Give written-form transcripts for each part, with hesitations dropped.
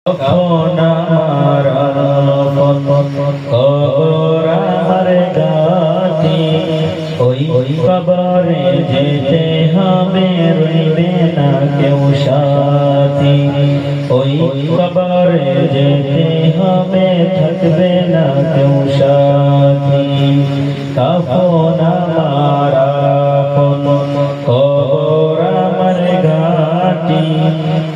কখন আমার কবর আমার গাতি, ওই কবরে যেতে হবে, রইবে না কেউ সাথী। ওই কবরে যেতে হবে, থাকবে না কেউ সাথী। কখন আমার কবর আমার ঘাটি,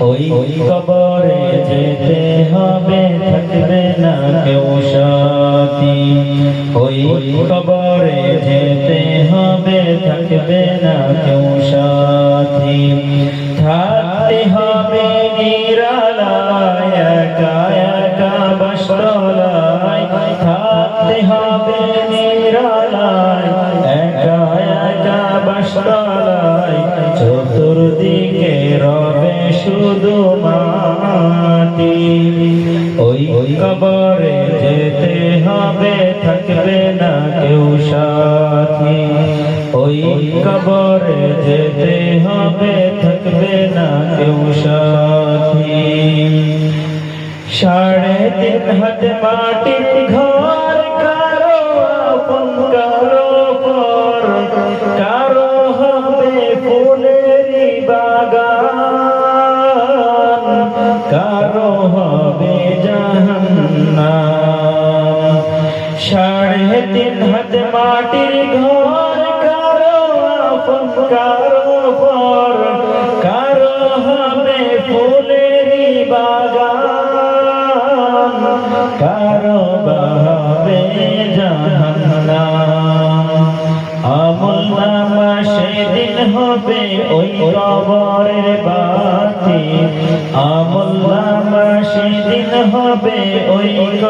ওই কবরে যেতে হবে, থাকবে না কেউ সাথী। ওই কবরে যেতে হবে, থাকবে না কেউ সাথী। থাকতে হবে নিরালায়, একা একা বাসতলায়। থাকতে হবে নিরালায়, একা একা বাসতলায়। চতুর্দিকে রবে শুধু মাটি, ওই কবরে যেতে হবে, থাকবে না কেউ সাথী। ওই কবরে যেতে হবে, থাকবে না কেউ সাথী। 3.5 হাত মাটির ঘর, কারো আপন কারো পর, কারো হবে ফুলেরই বাগান, কারো হবে জাহান্নাম। 3.5 হাত মাটির ঘর, কারো আপন কারো পর, কারো হবে ফুলেরই বাগান, কারো হবে জাহান্নাম। আমলনামা সেদিন হবে ওই কবরের বাতি, আমলনামা সেদিন হবে ওই কবর